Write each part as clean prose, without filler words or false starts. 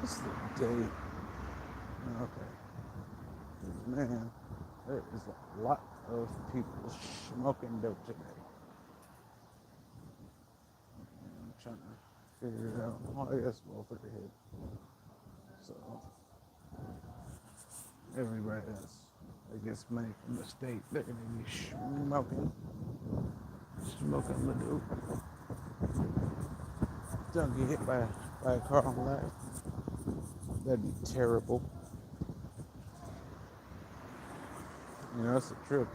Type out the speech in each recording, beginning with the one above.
What's the date? Okay. Man, there is a lot of people smoking dope today. I'm trying to figure it out. Oh, I guess both are hit. So everybody that gets money from the state, they're gonna be smoking the dope. Don't get hit by a car on life. That'd be terrible. You know, that's a trip.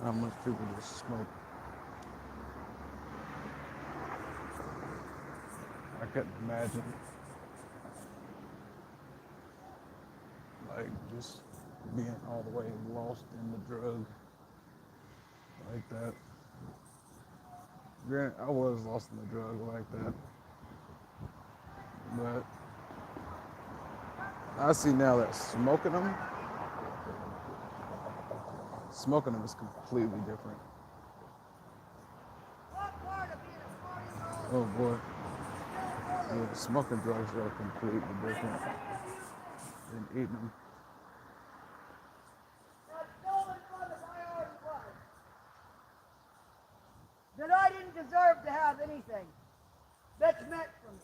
How much people just smoke. I couldn't imagine, like, just being all the way lost in the drug like that. Granted, I was lost in the drug like that, but I see now that smoking them is completely different. Oh boy, yeah, smoking drugs are completely different than eating them. That I didn't deserve to have anything that's meant for me.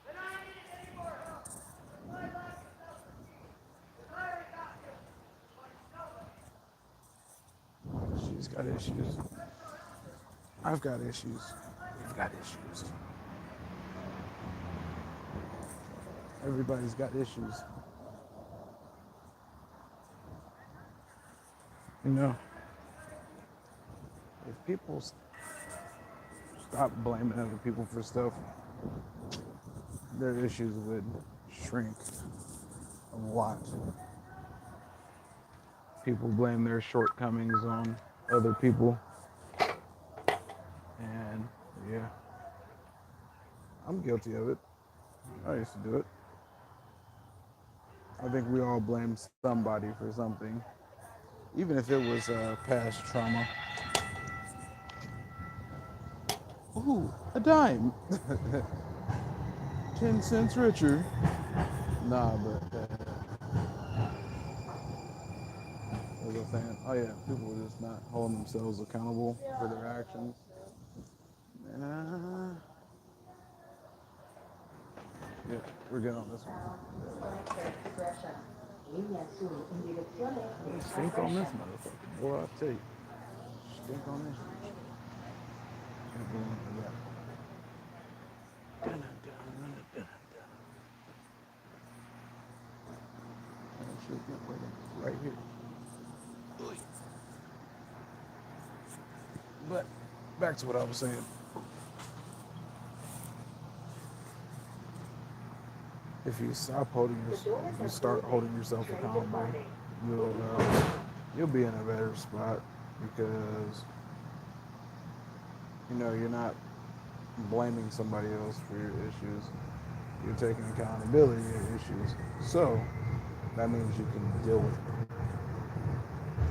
That I needed any more help. That my life was self-esteem. That I already got this. Like nobody. She's got issues. I've got issues. We've got issues. Everybody's got issues. You know, if people stop blaming other people for stuff, their issues would shrink a lot. People blame their shortcomings on other people, and yeah, I'm guilty of it. I used to do it. I think we all blame somebody for something, even if it was past trauma. Ooh, a dime. 10 cents richer. Nah, but what was I saying? Oh yeah, people are just not holding themselves accountable for their actions. Uh, yeah, we're good on this one. Stink on this motherfucker. Boy, I tell you. Stink on this. Can't believe that. Right here. But back to what I was saying. If you stop holding yourself, if you start holding yourself accountable, you'll you'll be in a better spot because you know you're not blaming somebody else for your issues. You're taking accountability of your issues. So that means you can deal with it.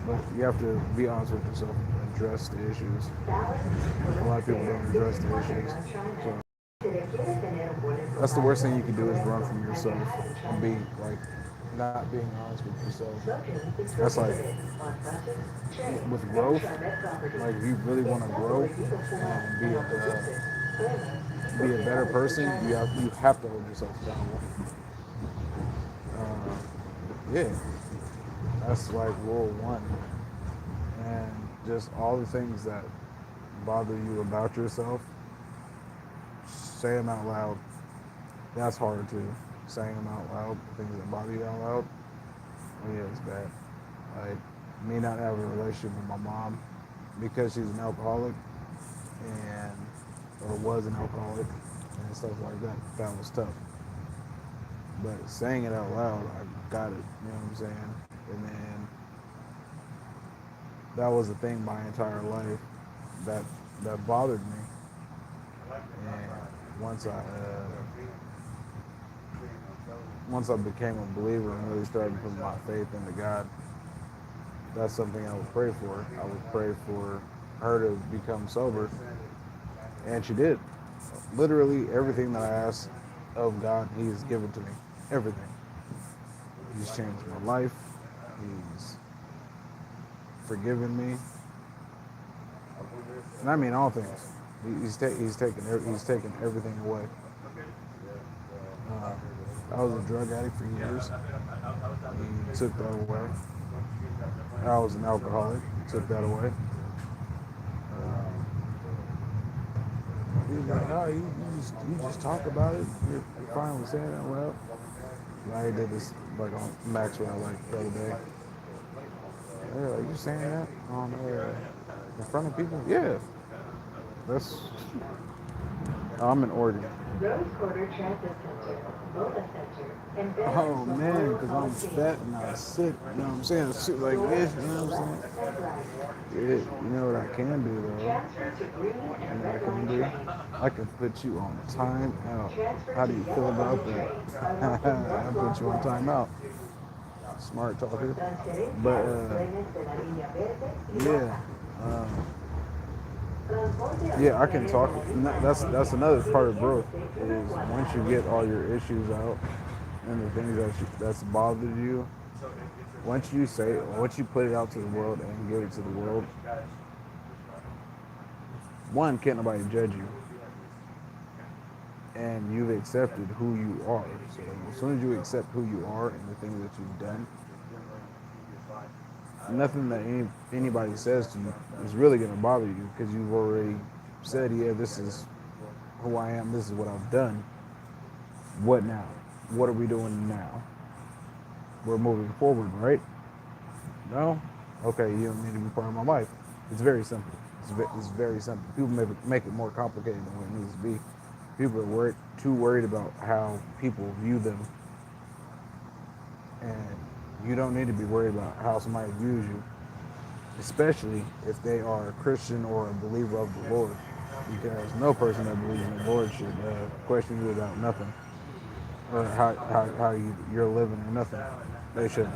But you have to be honest with yourself and address the issues. A lot of people don't address the issues. So that's the worst thing you can do is run from yourself and be like not being honest with yourself. That's like with growth, like if you really want to grow and be a better person, you have to hold yourself accountable. Yeah, that's like rule one. And just all the things that bother you about yourself, say them out loud. That's hard too. Saying them out loud, things that bother you out loud. Oh yeah, it's bad. Like me not having a relationship with my mom because she's an alcoholic and or was an alcoholic and stuff like that. That was tough. But saying it out loud, I got it. You know what I'm saying? And then that was the thing my entire life that that bothered me. And once I became a believer and really started putting my faith into God, that's something I would pray for. I would pray for her to become sober, and she did. Literally everything that I asked of God, He has given to me. Everything. He's changed my life. He's forgiven me, and I mean all things. He's taken everything away. Uh, I was a drug addict for years. He took that away. I was an alcoholic. He took that away. He was like, oh, you just talk about it. You're finally saying that. Well, I did this like on Maxwell like the other day. They're like, you saying that on in front of people? Yeah, that's. I'm in Oregon. Rose Quarter Transit Center, Bola Center, and Oh man, because I'm fat and I'm sick. You know what I'm saying? Shit like this. You know what I'm saying? Yeah, you know what I can do though. Transfer to green You and know what I red can line do? trains. I can put you on time out. Transfer How to do you feel yellow about line that? trains are walking I North put you on Long time West. out. Smart talker. But Transferencia trenes de la línea verde y yeah. roja. Um, Transporte a yeah, los I can trenes de talk. la línea That's another part of growth dirigiéndose una is cuadra once you al get all oeste. your issues out and the things that's bothered you. Once you put it out to the world and give it to the world, one, can't nobody judge you, and you've accepted who you are. So as soon as you accept who you are and the things that you've done, nothing that anybody says to you is really going to bother you because you've already said, yeah, this is who I am, this is what I've done. What now? What are we doing now? We're moving forward, right? No? Okay, you don't need to be part of my life. It's very simple. It's very simple. People make it more complicated than what it needs to be. People are too worried about how people view them, and you don't need to be worried about how somebody views you, especially if they are a Christian or a believer of the Lord, because no person that believes in the Lord should question you about nothing, or how you're living or nothing. They shouldn't.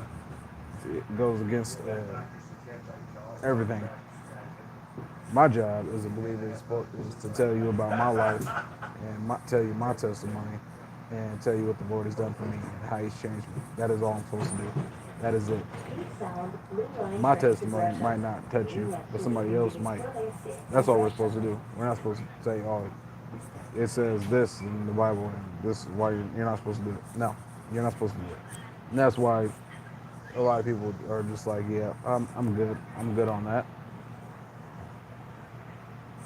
It goes against everything. My job as a believer is to tell you about my life and tell you my testimony and tell you what the Lord has done for me and how He's changed me. That is all I'm supposed to do. That is it. Eastbound Blue Line My train to testimony might Gresham. not touch you, Línea but Sur somebody en else might. dirección este a That's all we're supposed to Gresham. do. We're not supposed to say, oh, it says this in the Bible and this is why you're not supposed to do it. No, you're not supposed to do it. And that's why a lot of people are just like, yeah, I'm good. I'm good on that.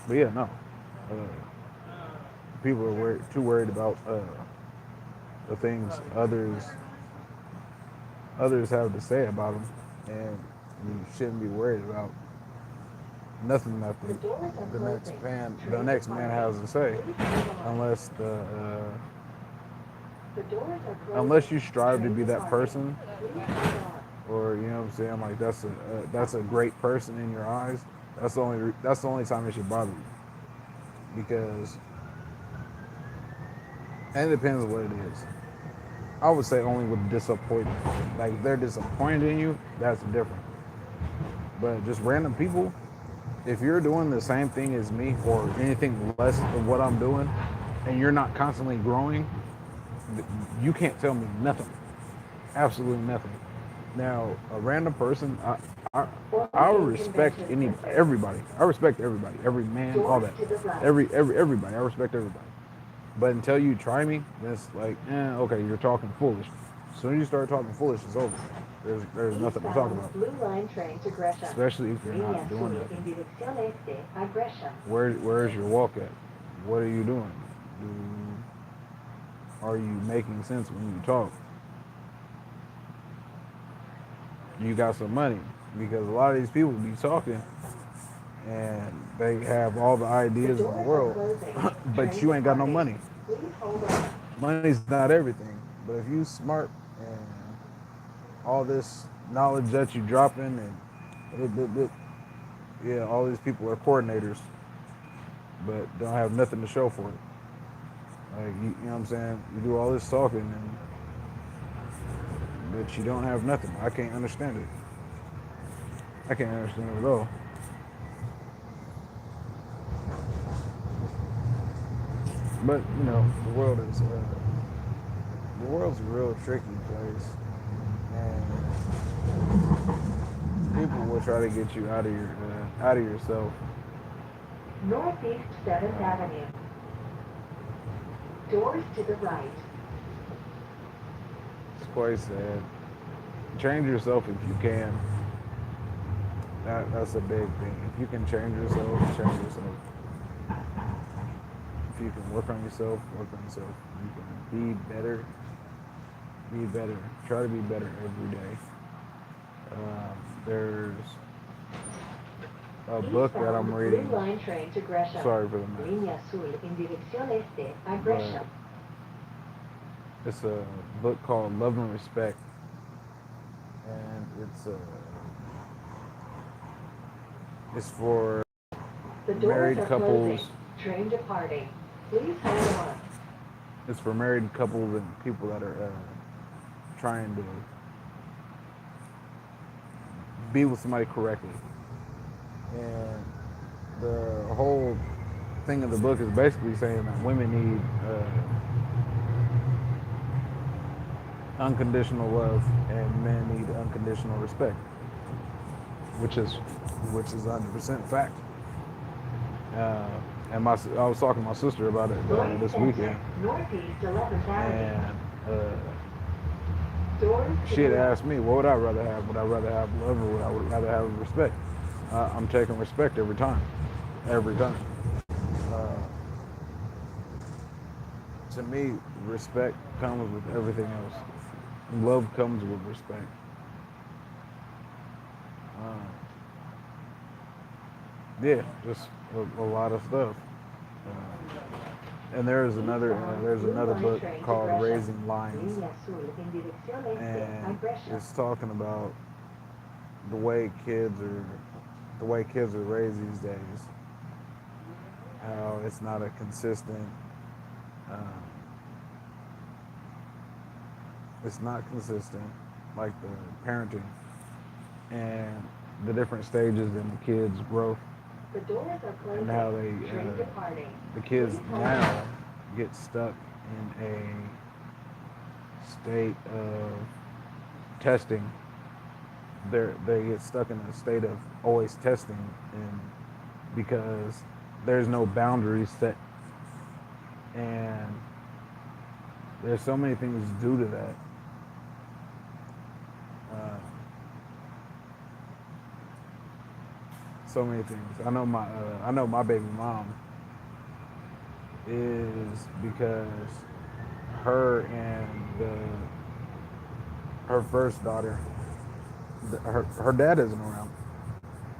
But yeah, no. Uh, People are too worried about the things others have to say about them, and you shouldn't be worried about nothing that The doors are closing. the Train next man has departing. to say, Please hold on. unless The doors are unless closing. you strive to Train be that departing. person, Please hold on. or you know what I'm saying, like that's a great person in your eyes. That's the only time it should bother you, because and it depends on what it is. I would say only with disappointment. Like if they're disappointed in you, that's different. But just random people, if you're doing the same thing as me or anything less than what I'm doing, and you're not constantly growing, you can't tell me nothing. Absolutely nothing. Now, a random person, I Oregon respect Convention Center. everybody. I respect everybody, every man, all Doors that, to the right. everybody. I respect everybody. But until you try me, it's like, okay, you're talking foolish. As soon as you start talking foolish, it's over. There's nothing to talk Eastbound about. Blue Line train to Gresham. Especially if you're Línea not Sur doing en nothing. dirección este a Gresham. Where's your walk at? What are you doing? Are you making sense when you talk? You got some money, because a lot of these people be talking and they have all the The ideas in the doors are world, closing. but Train you ain't got no departing. money. Please hold on. Money's not everything, but if you smart and all this knowledge that you dropping yeah, all these people are coordinators, but don't have nothing to show for it. Like you know what I'm saying? You do all this talking, but you don't have nothing. I can't understand it. I can't understand it at all. But you know, the world's a real tricky place, and people will try to get you out of yourself. Northeast 7th Avenue. Doors to the right. It's quite sad. Change yourself if you can. That's a big thing. If you can change yourself, change yourself. If you can work on yourself, work on yourself. You can be better. Be better. Try to be better every day. There's a book that I'm reading. Blue line train to Gresham. Sorry for the mess. Línea azul en dirección este a But Gresham. it's a book called Love and Respect, and it's for The doors married are couples. closing. Train departing. Please hold on. It's for married couples and people that are trying to be with somebody correctly. And the whole thing of the book is basically saying that women need unconditional love and men need unconditional respect, which is 100% fact. And I was talking to my sister about it this weekend, Northeast 11th Avenue. and Doors to she had the right. asked me, what would I rather have? Would I rather have love or would I rather have respect? I'm taking respect every time. Every time. To me, respect comes with everything else. Love comes with respect. Yeah, just a lot of stuff. And there's another book called Raising Lions, Línea azul en dirección este a and Gresham. it's talking about the way kids are raised these days. How it's not a consistent. It's not consistent, like the parenting and the different stages in the kids' growth, The doors are closing. and how Train departing. the kids now get stuck in a state of testing. They get stuck in a state of always testing, and because there's no boundaries set, and there's so many things due to that. So many things. I know my baby mom is because her first daughter, her dad isn't around.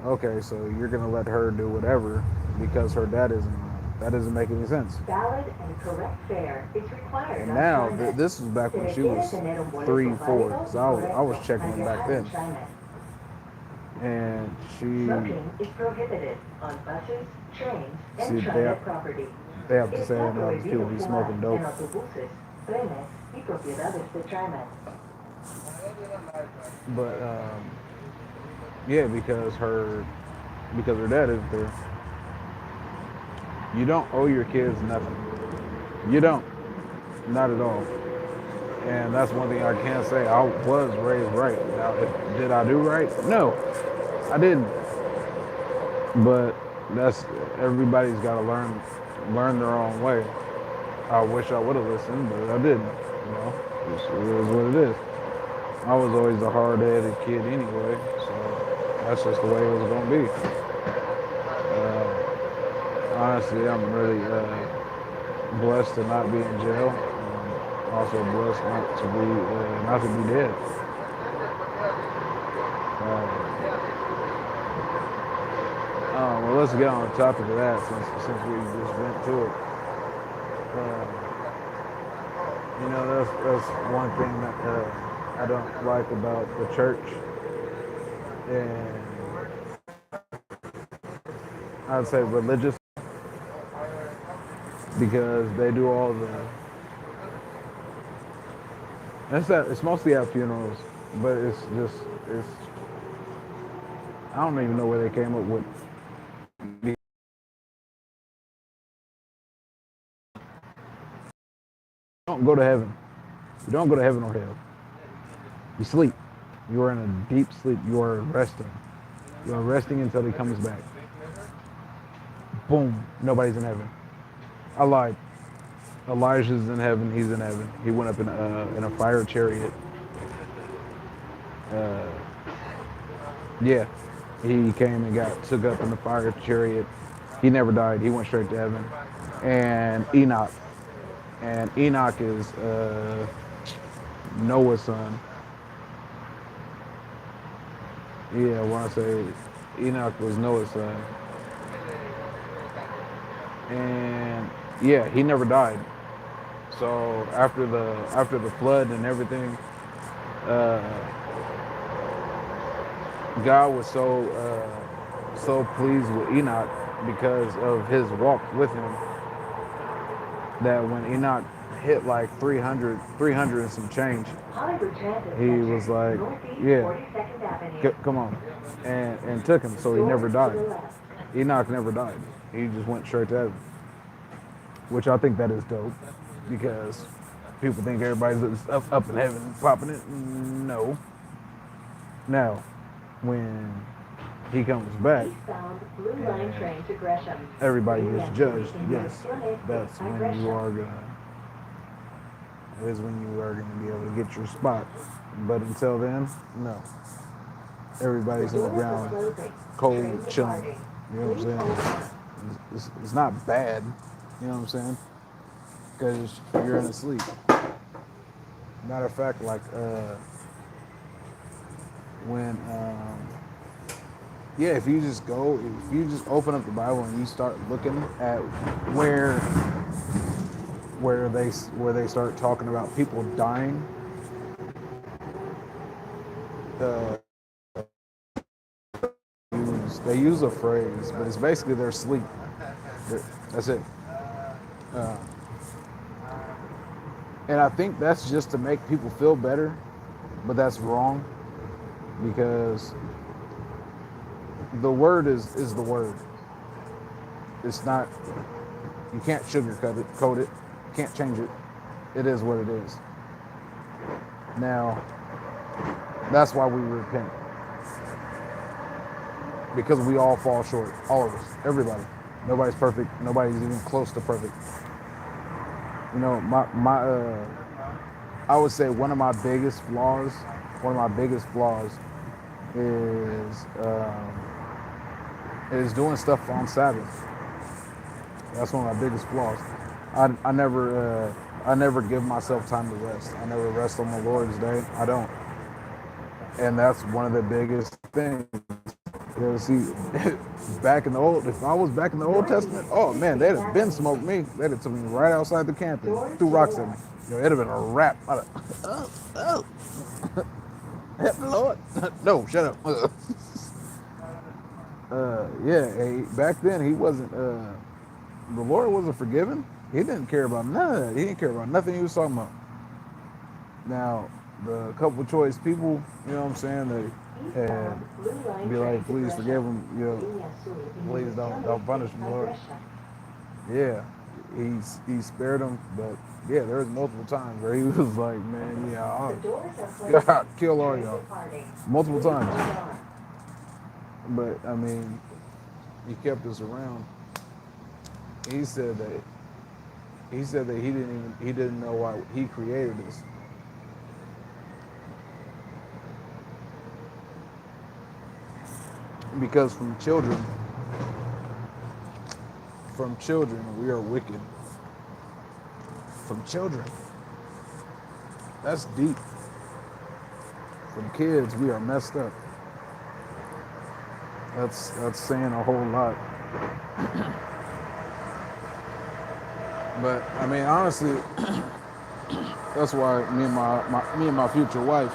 Okay, so you're gonna let her do whatever because her dad isn't around. That doesn't make any sense. Valid and correct fare is required. And on now Tráimet. this was back Se when she requiere was tener un boleto 3, 4. válido So y I was correcto checking al them back viajar then, en Tráimet. and Smoking is prohibited on buses, trains, and See, Tráimet property. they have to Está say that now these people prohibido be fumar smoking dope. en autobuses, trenes y propiedades de Tráimet. But yeah, because her dad isn't there. You don't owe your kids nothing. You don't, not at all. And that's one thing I can say. I was raised right. Now, did I do right? No, I didn't. But everybody's got to learn their own way. I wish I would have listened, but I didn't. You know, it is what it is. I was always a hard-headed kid anyway, so that's just the way it was going to be. Honestly, I'm really blessed to not be in jail. Also blessed not to be dead. Well, let's get on the topic of that since we just went to it. You know, that's one thing that I don't like about the church, and I'd say religious, because they do all it's mostly at funerals, but it's I don't even know where they came up with. You don't go to heaven. You don't go to heaven or hell. You sleep. You are in a deep sleep. You are resting. You are resting until he comes back. Boom. Nobody's in heaven. I lied. Elijah's in heaven. He's in heaven. He went up in a fire chariot. Uh, yeah. He came and got took up in the fire chariot. He never died. He went straight to heaven. And Enoch. And Enoch is Noah's son. Yeah, when I say Enoch was Noah's son. And yeah, he never died. So after the flood and everything, uh, God was so pleased with Enoch because of his walk with him that when Enoch hit like 300 and some change, Hollywood Transit he Center, was like, Northeast yeah, 42nd Avenue. come on, and took him. So he never Doors to died. the left. Enoch never died. He just went straight to heaven, which I think that is dope because people think everybody's up in heaven popping it. No. Now, when he comes back, Eastbound Blue Line train to Gresham. everybody Bring gets them judged. in Yes, Unit that's by when Gresham. you are gonna. Is when you are gonna be able to get your spot. But until then, no. Everybody's in the Doors are ground, closing. Train cold, chilling. departing. You know what I'm Please saying? hold on. It's not bad. You know what I'm saying? Because you're in a sleep. Matter of fact, like when yeah, if you just open up the Bible and you start looking at where they start talking about people dying, uh, they use a phrase, but it's basically their sleep. That's it. Uh, and I think that's just to make people feel better, but that's wrong because the word is the word. It's not. You can't sugarcoat it, code it. Can't change it. It is what it is. Now, that's why we repent. Because we all fall short. All of us. Everybody. Nobody's perfect. Nobody's even close to perfect. You know, I would say one of my biggest flaws is doing stuff on Sabbath. That's one of my biggest flaws. I never give myself time to rest. I never rest on the Lord's day. I don't. And that's one of the biggest things. You know, see, if I was back in the Old Testament, oh man, they'd have been smoked me. They'd have took me right outside the camp and threw rocks at me. You know, it'd have been a wrap. Oh, help the Lord. No, shut up. Yeah, back then he wasn't, the Lord wasn't forgiven. He didn't care about none of that. He didn't care about nothing he was talking about. Now, the couple choice people, you know what I'm saying, they had be like, please forgive him, you know, please don't punish him, Lord. Yeah, he spared him, but yeah, there was multiple times where he was like, man, yeah, I'll kill all y'all. Multiple times. But I mean, he kept us around. He said that he didn't know why he created us. Because from children we are wicked. From children. That's deep. From kids we are messed up. That's saying a whole lot. But I mean, honestly, that's why me and my future wife,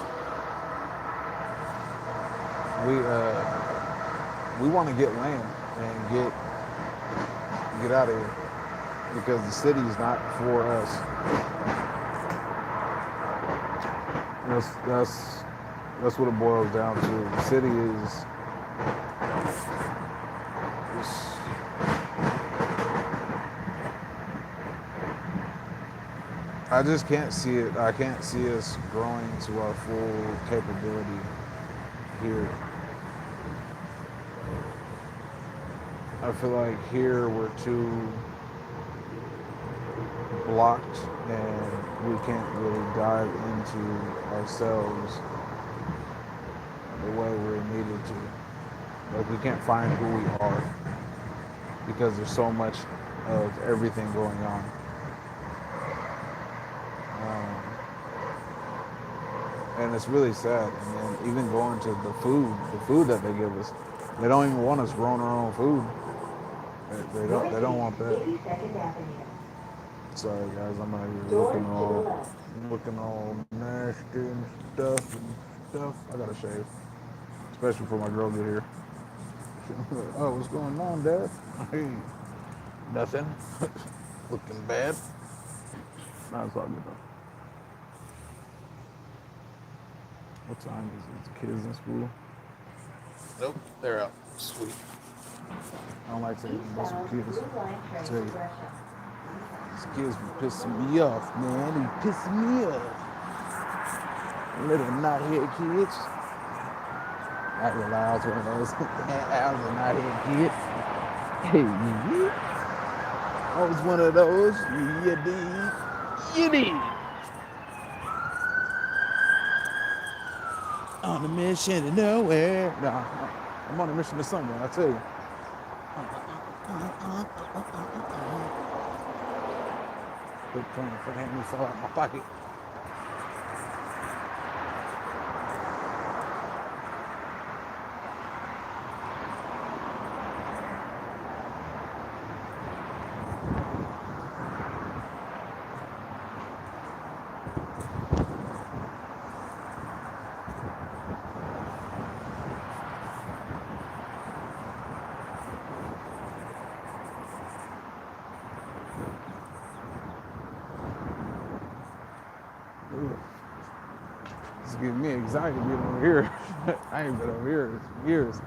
we want to get land and get out of here because the city is not for us. That's what it boils down to. The city is I just can't see it. I can't see us growing to our full capability here. I feel like here we're too blocked and we can't really dive into ourselves the way we're needed to. Like we can't find who we are because there's so much of everything going on. Um, and it's really sad. And then even going to the food that they give us, they don't even want us growing our own food. They don't want that. 82nd Avenue. Sorry guys, I'm out here Doors to the left. looking all nasty and stuff. I gotta shave, especially before my girl get here. Oh, what's going on, Dad? Hey, nothing. Looking bad. Nah, it's all good though. What time is it? The kids in school? Nope, they're out. Sweet. I don't like taking this with Eastbound kids. Blue Line train Tell to you, Gresham. these kids be pissing me off, man. They pissing me off. Little knothead kids. I realize one of those. I was a knothead kid. Hey, I was one of those. You did. You did. On a mission to nowhere. Nah, I'm on a mission to somewhere, I tell you. Quit playing for the hand me fall out my pocket. It's giving me anxiety being over here. I ain't been over here in years.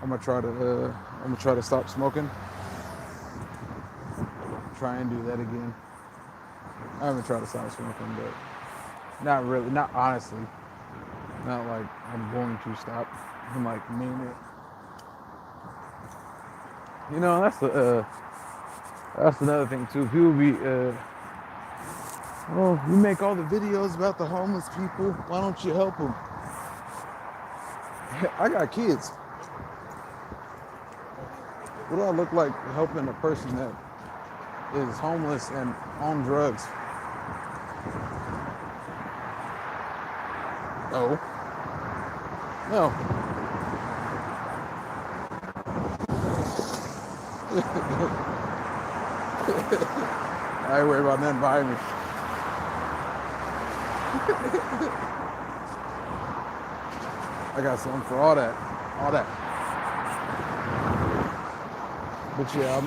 I'm gonna try to stop smoking. Try and do that again. I haven't tried to stop smoking, but not really, not honestly. Not like I'm going to stop. I'm like mean it. You know, that's another thing too. People be, oh, you make all the videos about the homeless people. Why don't you help them? I got kids. What do I look like helping a person that is homeless and on drugs? No. No. I ain't worried about nothing behind me. I got something for all that. All that. But yeah,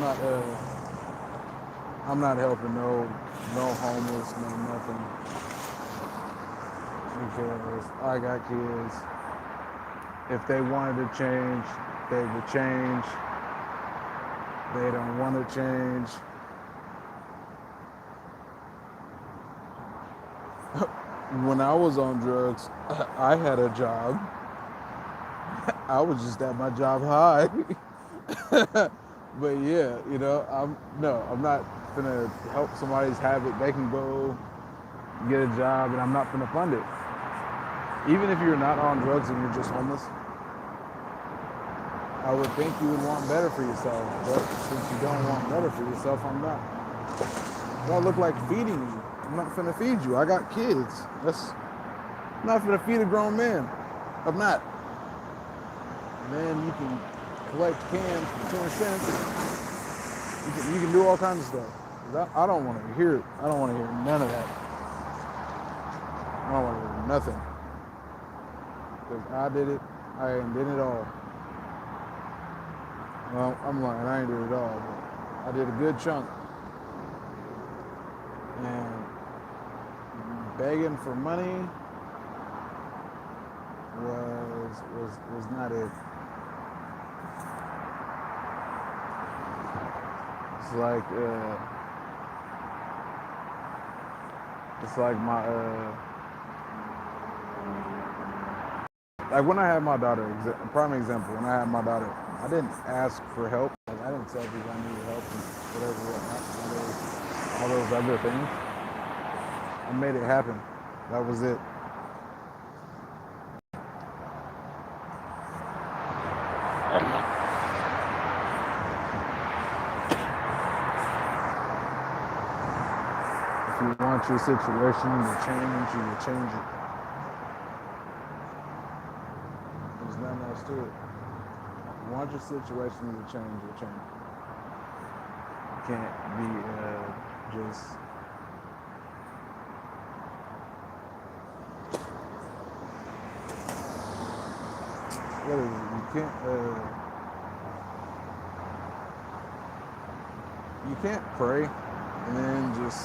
I'm not helping no homeless, no nothing. Because I got kids. If they wanted to change, they would change. They don't want to change. When I was on drugs, I had a job. I was just at my job high. But yeah, you know, I'm not gonna help somebody's habit. They can go get a job and I'm not gonna fund it. Even if you're not on drugs and you're just homeless, I would think you would want better for yourself. But since you don't want better for yourself, I'm not. It don't look like feeding you. I'm not finna feed you. I got kids. I'm not finna feed a grown man. I'm not. Man, you can collect cans for 10 cents. You can do all kinds of stuff. I don't want to hear it. I don't want to hear none of that. I don't want to hear nothing. Because I did it. I ain't did it all. Well, I'm lying. I ain't did it all. But I did a good chunk. And begging for money was was not it. It's like my like when I had my daughter. Prime example. When I had my daughter, I didn't ask for help. Like I didn't tell people I needed help and whatever, whatnot. All those other things. I made it happen. That was it. If you want your situation to change, you will change it. There's nothing else to it. If you want your situation to change, you'll change it. You can't be just what is it? You can't pray and then just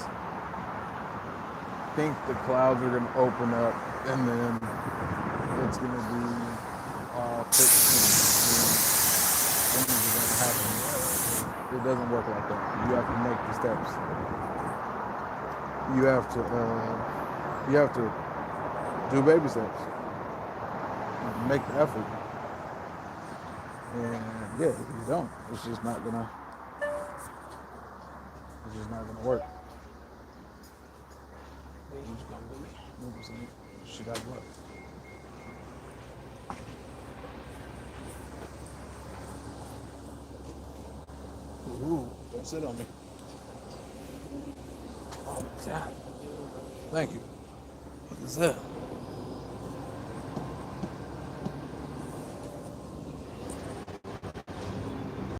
think the clouds are gonna open up and then it's gonna be all fixed and things are gonna happen. It doesn't work like that. You have to make the steps. You have to do baby steps. Make the effort. And yeah, if you don't, it's just not gonna work. She got what? Ooh, don't sit on me. Oh, God. Thank you. What is that?